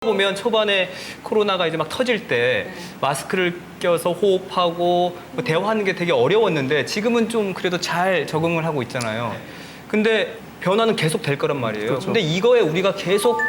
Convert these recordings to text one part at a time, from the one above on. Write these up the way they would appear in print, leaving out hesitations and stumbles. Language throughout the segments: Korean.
보면 초반에 코로나가 이제 막 터질 때 마스크를 껴서 호흡하고 뭐 대화하는 게 되게 어려웠는데 지금은 좀 그래도 잘 적응을 하고 있잖아요. 근데 변화는 계속 될 거란 말이에요. 그렇죠. 근데 이거에 우리가 계속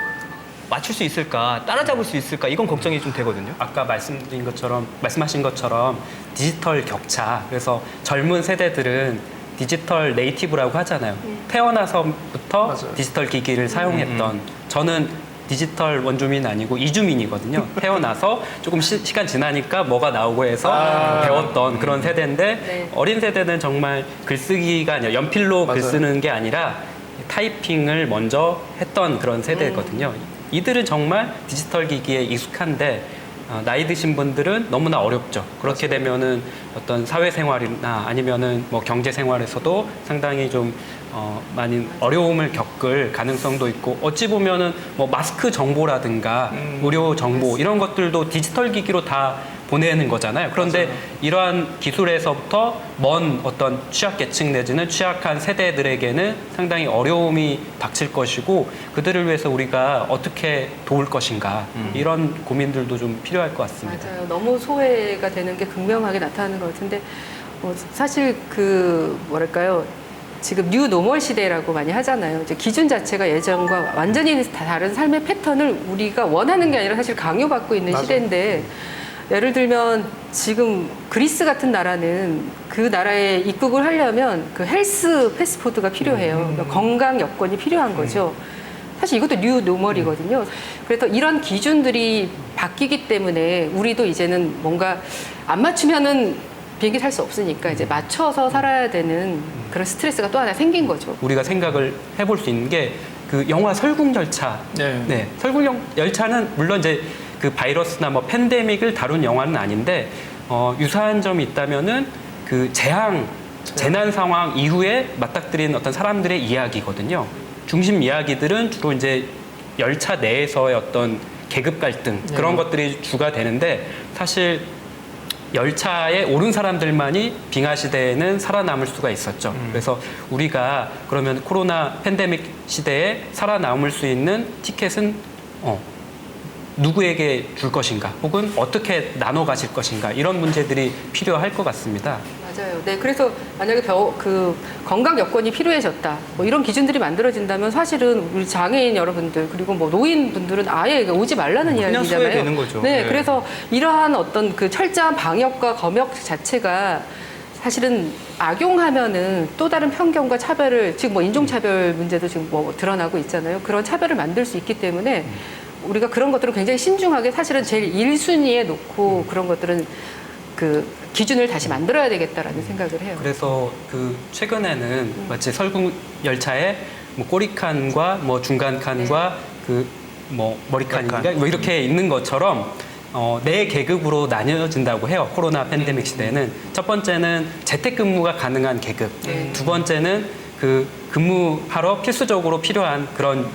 맞출 수 있을까, 따라잡을 수 있을까, 이건 걱정이 좀 되거든요. 아까 말씀하신 것처럼 디지털 격차. 그래서 젊은 세대들은 디지털 네이티브라고 하잖아요. 태어나서부터 맞아요. 디지털 기기를 사용했던 저는 디지털 원주민 아니고 이주민이거든요. 태어나서 조금 시간 지나니까 뭐가 나오고 해서 배웠던 그런 세대인데 네. 어린 세대는 정말 글쓰기가 아니라 연필로 글 맞아요. 쓰는 게 아니라 타이핑을 먼저 했던 그런 세대거든요. 이들은 정말 디지털 기기에 익숙한데 나이 드신 분들은 너무나 어렵죠. 그렇게 되면은 어떤 사회생활이나 아니면은 뭐 경제생활에서도 상당히 좀 많은 어려움을 겪을 가능성도 있고 어찌 보면은 뭐 마스크 정보라든가 의료 정보 이런 것들도 디지털 기기로 다 보내는 거잖아요. 그런데 이러한 기술에서부터 먼 어떤 취약계층 내지는 취약한 세대들에게는 상당히 어려움이 닥칠 것이고 그들을 위해서 우리가 어떻게 도울 것인가 이런 고민들도 좀 필요할 것 같습니다. 맞아요. 너무 소외가 되는 게 극명하게 나타나는 것 같은데 사실 뭐랄까요. 지금 뉴 노멀 시대라고 많이 하잖아요. 이제 기준 자체가 예전과 완전히 다른 삶의 패턴을 우리가 원하는 게 아니라 사실 강요받고 있는 맞아요. 시대인데 예를 들면 지금 그리스 같은 나라는 그 나라에 입국을 하려면 그 헬스 패스포드가 필요해요. 그러니까 건강 여건이 필요한 거죠. 사실 이것도 뉴 노멀이거든요. 그래서 이런 기준들이 바뀌기 때문에 우리도 이제는 뭔가 안 맞추면은 비행기 탈 수 없으니까 이제 맞춰서 살아야 되는 그런 스트레스가 또 하나 생긴 거죠. 우리가 생각을 해볼 수 있는 게 그 영화 설국열차. 네. 설국열차는 물론 이제 그 바이러스나 뭐 팬데믹을 다룬 영화는 아닌데 유사한 점이 있다면은 그 재난 상황 이후에 맞닥뜨린 어떤 사람들의 이야기거든요. 중심 이야기들은 주로 이제 열차 내에서의 어떤 계급 갈등 그런 것들이 주가 되는데 사실 열차에 오른 사람들만이 빙하 시대에는 살아남을 수가 있었죠. 그래서 우리가 그러면 코로나 팬데믹 시대에 살아남을 수 있는 티켓은 누구에게 줄 것인가 혹은 어떻게 나눠 가실 것인가 이런 문제들이 필요할 것 같습니다. 맞아요. 네, 그래서 만약에 건강 여건이 필요해졌다. 뭐 이런 기준들이 만들어진다면 사실은 우리 장애인 여러분들 그리고 뭐 노인분들은 아예 오지 말라는 그냥 이야기잖아요. 소외되는 거죠. 네, 네. 그래서 이러한 어떤 그 철저한 방역과 검역 자체가 사실은 악용하면은 또 다른 편견과 차별을 지금 뭐 인종차별 문제도 지금 뭐 드러나고 있잖아요. 그런 차별을 만들 수 있기 때문에 우리가 그런 것들을 굉장히 신중하게 사실은 제일 1순위에 놓고 그런 것들은 그 기준을 다시 만들어야 되겠다라는 생각을 해요. 그래서 그 최근에는 마치 설국 열차에 뭐 꼬리칸과 뭐 중간칸과 그 뭐 머리칸인가 뭐 이렇게 있는 것처럼 네 계급으로 나뉘어진다고 해요. 코로나 팬데믹 시대에는 첫 번째는 재택근무가 가능한 계급, 두 번째는 그 근무하러 필수적으로 필요한 그런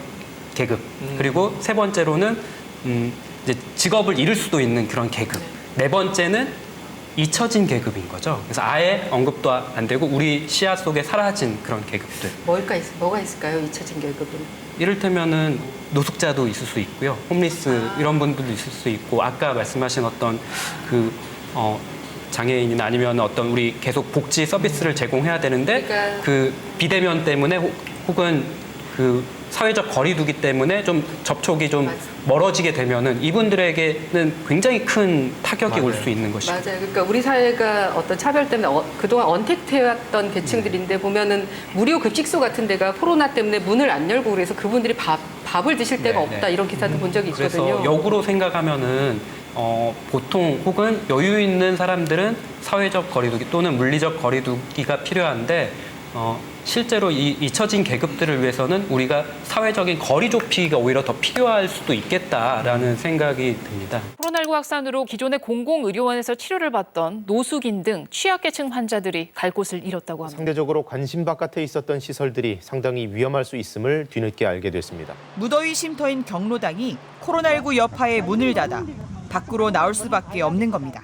계급, 그리고 세 번째로는 이제 직업을 잃을 수도 있는 그런 계급, 네 번째는 잊혀진 계급인 거죠. 그래서 아예 언급도 안 되고 우리 시야 속에 사라진 그런 계급들. 뭐가 있을까요? 잊혀진 계급은? 이를테면은 노숙자도 있을 수 있고요. 홈리스 이런 분들도 있을 수 있고 아까 말씀하신 어떤 그 장애인이나 아니면 어떤 우리 계속 복지 서비스를 제공해야 되는데 그러니까 그 비대면 때문에 혹은 그 사회적 거리두기 때문에 좀 접촉이 좀 멀어지게 되면은 이분들에게는 굉장히 큰 타격이 올 수 있는 것이죠. 맞아요. 그러니까 우리 사회가 어떤 차별 때문에 그동안 언택트해왔던 계층들인데 보면은 무료 급식소 같은 데가 코로나 때문에 문을 안 열고 그래서 그분들이 밥을 드실 데가 네, 없다 네. 이런 기사도 본 적이 있거든요. 그래서 역으로 생각하면은 보통 혹은 여유 있는 사람들은 사회적 거리두기 또는 물리적 거리두기가 필요한데 실제로 이 잊혀진 계급들을 위해서는 우리가 사회적인 거리 좁히기가 오히려 더 필요할 수도 있겠다라는 생각이 듭니다. 코로나19 확산으로 기존의 공공의료원에서 치료를 받던 노숙인 등 취약계층 환자들이 갈 곳을 잃었다고 합니다. 상대적으로 관심 바깥에 있었던 시설들이 상당히 위험할 수 있음을 뒤늦게 알게 됐습니다. 무더위 쉼터인 경로당이 코로나19 여파에 문을 닫아 밖으로 나올 수밖에 없는 겁니다.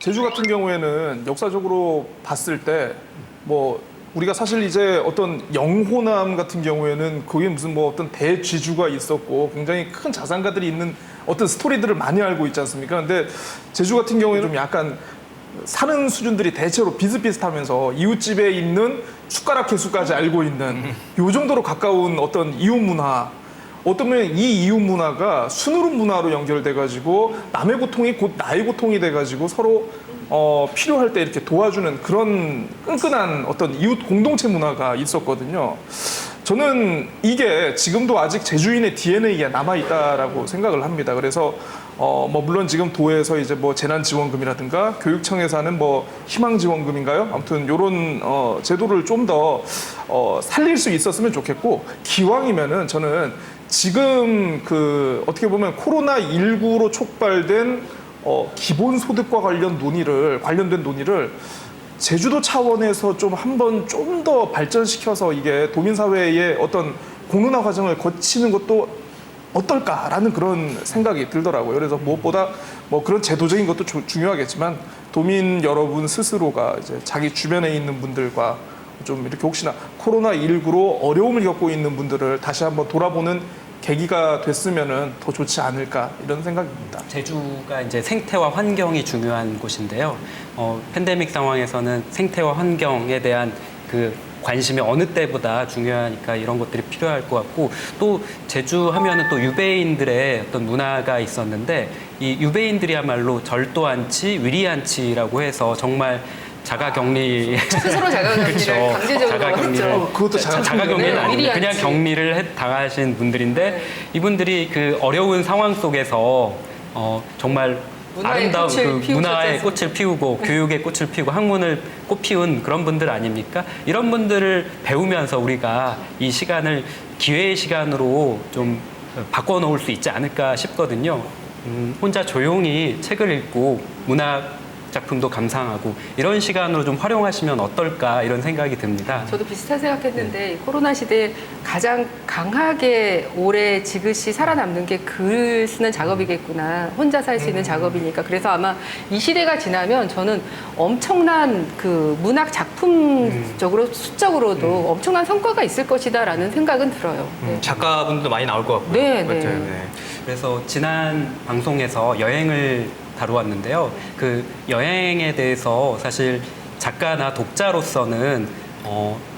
제주 같은 경우에는 역사적으로 봤을 때 뭐 우리가 사실 이제 어떤 영호남 같은 경우에는 거기에 무슨 뭐 어떤 대쥐주가 있었고 굉장히 큰 자산가들이 있는 어떤 스토리들을 많이 알고 있지 않습니까? 근데 제주 같은 경우에는 좀 약간 사는 수준들이 대체로 비슷비슷하면서 이웃집에 있는 숟가락 개수까지 알고 있는 요 정도로 가까운 어떤 이웃 문화, 어쩌면 이 이웃 문화가 순으로 문화로 연결돼가지고 남의 고통이 곧 나의 고통이 돼가지고 서로 필요할 때 이렇게 도와주는 그런 끈끈한 어떤 이웃 공동체 문화가 있었거든요. 저는 이게 지금도 아직 제주인의 DNA에 남아 있다라고 생각을 합니다. 그래서 뭐 물론 지금 도에서 이제 뭐 재난지원금이라든가 교육청에서 하는 뭐 희망지원금인가요? 아무튼 이런 제도를 좀 더 살릴 수 있었으면 좋겠고, 기왕이면은 저는 지금 그 어떻게 보면 코로나19로 촉발된 기본소득과 관련된 논의를 제주도 차원에서 좀 한번 좀 더 발전시켜서 이게 도민사회의 어떤 공론화 과정을 거치는 것도 어떨까라는 그런 생각이 들더라고요. 그래서 무엇보다 뭐 그런 제도적인 것도 중요하겠지만 도민 여러분 스스로가 이제 자기 주변에 있는 분들과 좀 이렇게 혹시나 코로나19로 어려움을 겪고 있는 분들을 다시 한번 돌아보는 계기가 됐으면은 더 좋지 않을까 이런 생각입니다. 제주가 이제 생태와 환경이 중요한 곳인데요. 팬데믹 상황에서는 생태와 환경에 대한 그 관심이 어느 때보다 중요하니까 이런 것들이 필요할 것 같고, 또 제주 하면은 또 유배인들의 어떤 문화가 있었는데, 이 유배인들이야말로 절도안치, 위리안치라고 해서 정말 자가격리 스스로 자가격리를 그렇죠. 강제적으로 자가격리를 했죠. 그것도 자가격리는 네, 아니고 그냥 위리안치. 격리를 당하신 분들인데, 네. 이분들이 그 어려운 상황 속에서 정말 문화의 아름다운 꽃을 그 피우셨지 문화의 않습니까? 꽃을 피우고 교육의 꽃을 피우고 학문을 꽃피운 그런 분들 아닙니까? 이런 분들을 배우면서 우리가 이 시간을 기회의 시간으로 좀 바꿔놓을 수 있지 않을까 싶거든요. 혼자 조용히 책을 읽고 문학 작품도 감상하고 이런 시간으로 좀 활용하시면 어떨까 이런 생각이 듭니다. 저도 비슷한 생각했는데 코로나 시대에 가장 강하게 오래 지그시 살아남는 게 글 쓰는 작업이겠구나. 혼자 살 수 있는 작업이니까. 그래서 아마 이 시대가 지나면 저는 엄청난 그 문학 작품적으로 수적으로도 엄청난 성과가 있을 것이다라는 생각은 들어요. 네. 작가분들도 많이 나올 것 같고요. 네, 맞죠? 네. 그래서 지난 방송에서 여행을 다루었는데요. 그 여행에 대해서 사실 작가나 독자로서는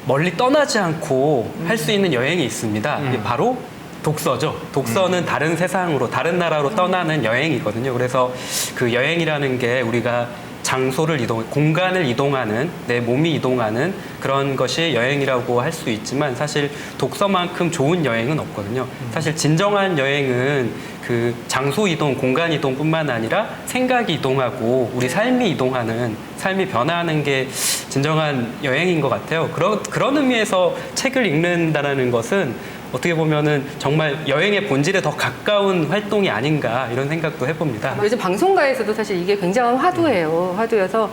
멀리 떠나지 않고 할 수 있는 여행이 있습니다. 이게 바로 독서죠. 독서는 다른 세상으로, 다른 나라로 떠나는 여행이거든요. 그래서 그 여행이라는 게 우리가 장소를 공간을 이동하는, 내 몸이 이동하는 그런 것이 여행이라고 할 수 있지만, 사실 독서만큼 좋은 여행은 없거든요. 사실 진정한 여행은 그 장소 이동, 공간 이동뿐만 아니라 생각이 이동하고 우리 삶이 이동하는, 삶이 변화하는 게 진정한 여행인 것 같아요. 그런 의미에서 책을 읽는다는 것은 어떻게 보면은 정말 여행의 본질에 더 가까운 활동이 아닌가 이런 생각도 해봅니다. 요즘 방송가에서도 사실 이게 굉장한 화두예요. 화두여서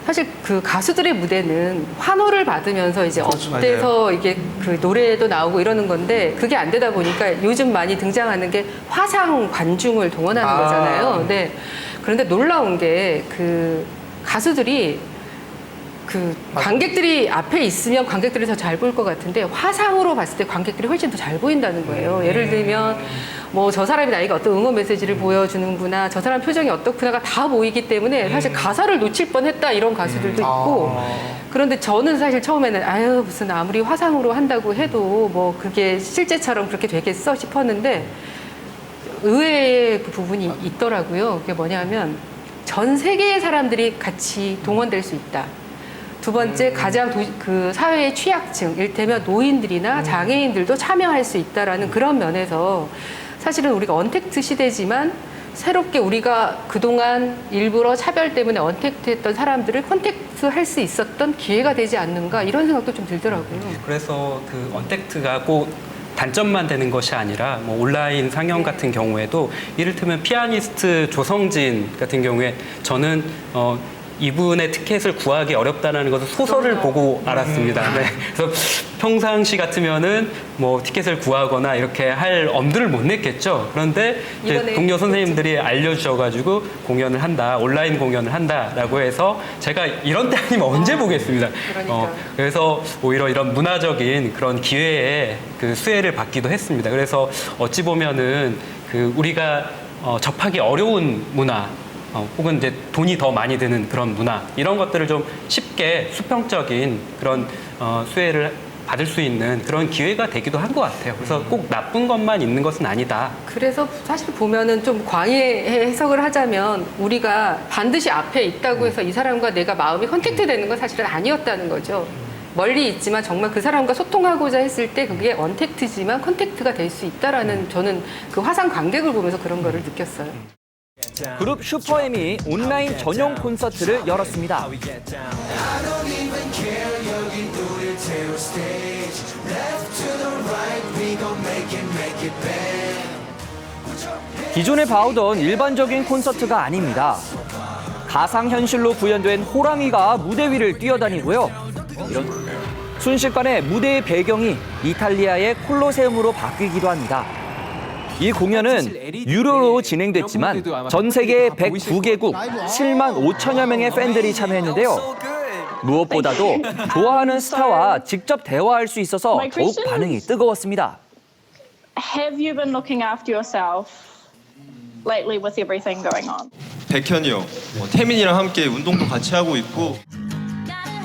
사실 그 가수들의 무대는 환호를 받으면서 이제 그렇죠, 업돼서 이게 그 노래도 나오고 이러는 건데, 그게 안 되다 보니까 요즘 많이 등장하는 게 화상 관중을 동원하는 거잖아요. 네. 그런데 놀라운 게 그 가수들이 그 관객들이 앞에 있으면 관객들이 더 잘 보일 것 같은데, 화상으로 봤을 때 관객들이 훨씬 더 잘 보인다는 거예요. 예를 들면 뭐 저 사람이 나에게 어떤 응원 메시지를 보여주는구나, 저 사람 표정이 어떻구나가 다 보이기 때문에 사실 가사를 놓칠 뻔했다 이런 가수들도 있고. 그런데 저는 사실 처음에는 아유 무슨 아무리 화상으로 한다고 해도 뭐 그게 실제처럼 그렇게 되겠어 싶었는데, 의외의 그 부분이 있더라고요. 그게 뭐냐면 전 세계의 사람들이 같이 동원될 수 있다. 두 번째, 가장 그 사회의 취약층, 일테면 노인들이나 장애인들도 참여할 수 있다라는 그런 면에서 사실은 우리가 언택트 시대지만 새롭게 우리가 그동안 일부러 차별 때문에 언택트했던 사람들을 컨택트 할 수 있었던 기회가 되지 않는가 이런 생각도 좀 들더라고요. 그래서 그 언택트가 꼭 단점만 되는 것이 아니라 뭐 온라인 상영 같은 경우에도 이를테면 피아니스트 조성진 같은 경우에 저는 이분의 티켓을 구하기 어렵다는 것을 소설을 보고 알았습니다. 네. 그래서 평상시 같으면은 뭐 티켓을 구하거나 이렇게 할 엄두를 못 냈겠죠. 그런데 이제 이번에 동료 선생님들이 알려주셔가지고 공연을 한다, 온라인 공연을 한다라고 해서 제가 이런 때 아니면 언제 보겠습니다. 그러니까. 그래서 오히려 이런 문화적인 그런 기회에 그 수혜를 받기도 했습니다. 그래서 어찌 보면은 그 우리가 접하기 어려운 문화, 혹은 이제 돈이 더 많이 드는 그런 문화, 이런 것들을 좀 쉽게 수평적인 그런 수혜를 받을 수 있는 그런 기회가 되기도 한 것 같아요. 그래서 꼭 나쁜 것만 있는 것은 아니다. 그래서 사실 보면은 좀 광의 해석을 하자면 우리가 반드시 앞에 있다고 해서 이 사람과 내가 마음이 컨택트 되는 건 사실은 아니었다는 거죠. 멀리 있지만 정말 그 사람과 소통하고자 했을 때 그게 언택트지만 컨택트가 될 수 있다라는 저는 그 화상 관객을 보면서 그런 거를 느꼈어요. 그룹 슈퍼엠이 온라인 전용 콘서트를 열었습니다. 기존에 봐오던 일반적인 콘서트가 아닙니다. 가상현실로 구현된 호랑이가 무대 위를 뛰어다니고요. 순식간에 무대의 배경이 이탈리아의 콜로세움으로 바뀌기도 합니다. 이 공연은 유료로 진행됐지만 전 세계 109개국 7만 5천여 명의 팬들이 참여했는데요. 무엇보다도 좋아하는 스타와 직접 대화할 수 있어서 더욱 반응이 뜨거웠습니다. Have you been looking after yourself lately with everything going on? 백현이 형, 태민이랑 함께 운동도 같이 하고 있고.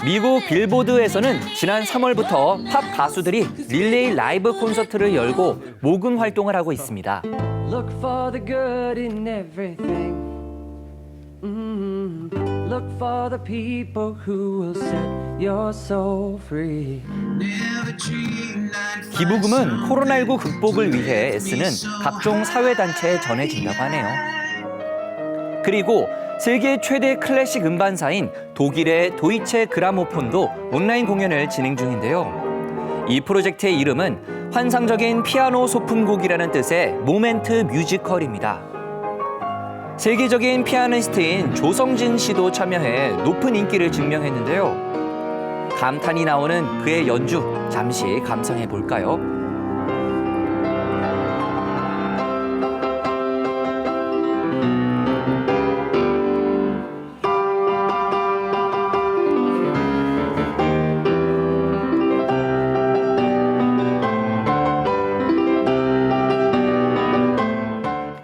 미국 빌보드에서는 지난 3월부터 팝 가수들이 릴레이 라이브 콘서트를 열고 모금 활동을 하고 있습니다. Look for the good in everything. Look for the people who will set your soul free. 기부금은 코로나19 극복을 위해 애쓰는 각종 사회단체에 전해진다고 하네요. 그리고 세계 최대 클래식 음반사인 독일의 도이체 그라모폰도 온라인 공연을 진행 중인데요. 이 프로젝트의 이름은 환상적인 피아노 소품곡이라는 뜻의 모멘트 뮤지컬입니다. 세계적인 피아니스트인 조성진 씨도 참여해 높은 인기를 증명했는데요. 감탄이 나오는 그의 연주 잠시 감상해 볼까요?